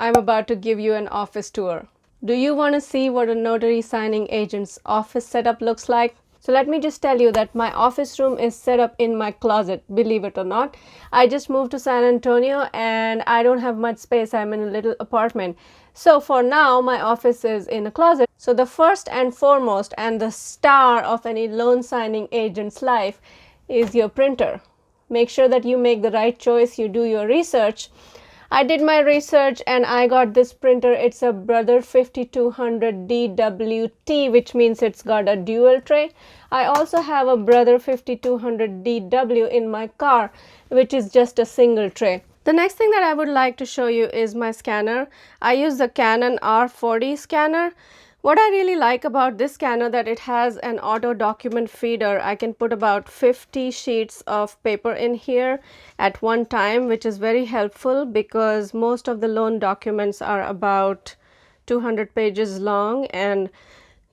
I'm about to give you an office tour. Do you want to see what a notary signing agent's office setup looks like? So let me just tell you that my office room is set up in my closet, believe it or not. I just moved to San Antonio and I don't have much space. I'm in a little apartment. So for now, my office is in a closet. So the first and foremost and the star of any loan signing agent's life is your printer. Make sure that you make the right choice, you do your research. I did my research and I got this printer. It's a Brother 5200 DWT, which means it's got a dual tray. I also have a Brother 5200 DW in my car, which is just a single tray. The next thing that I would like to show you is my scanner. I use the Canon R40 scanner. What I really like about this scanner that it has an auto document feeder. I can put about 50 sheets of paper in here at one time, which is very helpful because most of the loan documents are about 200 pages long and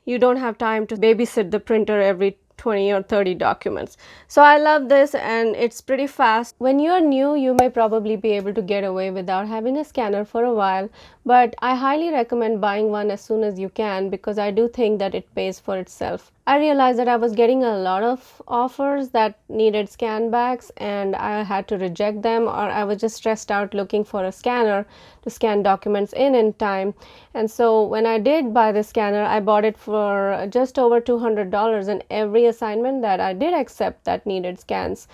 you don't have time to babysit the printer every 20 or 30 documents. So I love this and it's pretty fast. When you're new, you may probably be able to get away without having a scanner for a while, but I highly recommend buying one as soon as you can because I do think that it pays for itself. I realized that I was getting a lot of offers that needed scan bags and I had to reject them, or I was just stressed out looking for a scanner to scan documents in time. And so when I did buy the scanner, I bought it for just over $200, and every assignment that I did accept that needed scans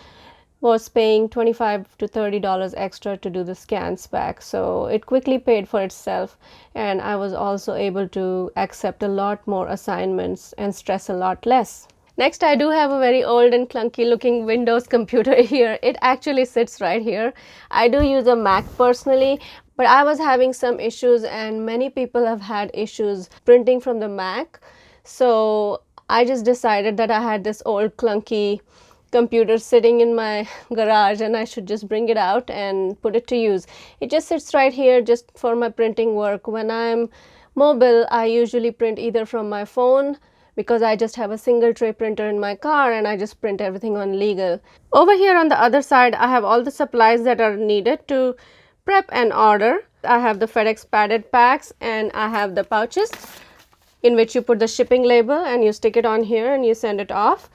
was paying $25 to $30 extra to do the scans back. So it quickly paid for itself, and I was also able to accept a lot more assignments and stress a lot less. Next, I do have a very old and clunky looking Windows computer here. It actually sits right here. I do use a Mac personally, but I was having some issues and many people have had issues printing from the Mac. So I just decided that I had this old clunky computer sitting in my garage and I should just bring it out and put it to use. It just sits right here just for my printing work. When I'm mobile, I usually print either from my phone because I just have a single tray printer in my car and I just print everything on legal. Over here on the other side, I have all the supplies that are needed to prep an order. I have the FedEx padded packs and I have the pouches in which you put the shipping label and you stick it on here and you send it off.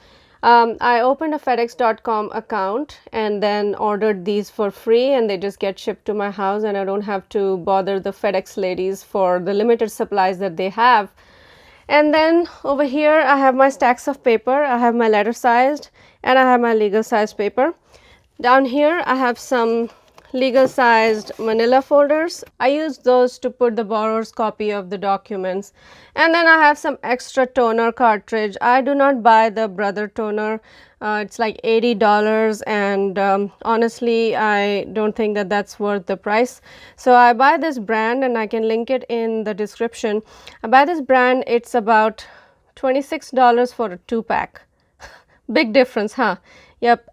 I opened a FedEx.com account and then ordered these for free, and they just get shipped to my house and I don't have to bother the FedEx ladies for the limited supplies that they have. And then over here I have my stacks of paper. I have my letter sized and I have my legal sized paper. Down here I have some legal sized manila folders. I use those to put the borrower's copy of the documents. And then I have some extra toner cartridge. I do not buy the Brother toner. It's like $80 and honestly I don't think that that's worth the price. So I buy this brand and I can link it in the description. I buy this brand. It's about $26 for a 2-pack. Big difference, huh? Yep,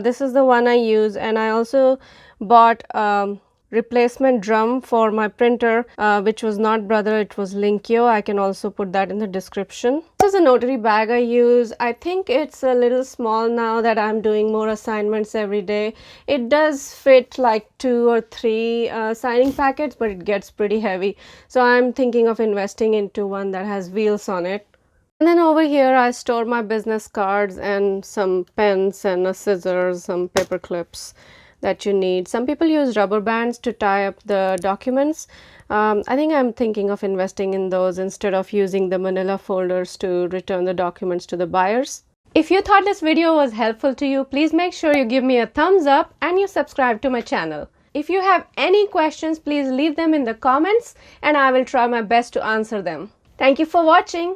this is the one I use, and I also bought a replacement drum for my printer, which was not Brother, it was LINKYO. I can also put that in the description. This is a notary bag I use. I think it's a little small now that I'm doing more assignments every day. It does fit like 2 or 3 signing packets, but it gets pretty heavy. So I'm thinking of investing into one that has wheels on it. And then over here I store my business cards and some pens and a scissors, some paper clips that you need. Some people use rubber bands to tie up the documents. I think I'm thinking of investing in those instead of using the manila folders to return the documents to the buyers. If you thought this video was helpful to you, please make sure you give me a thumbs up and you subscribe to my channel. If you have any questions, please leave them in the comments and I will try my best to answer them. Thank you for watching.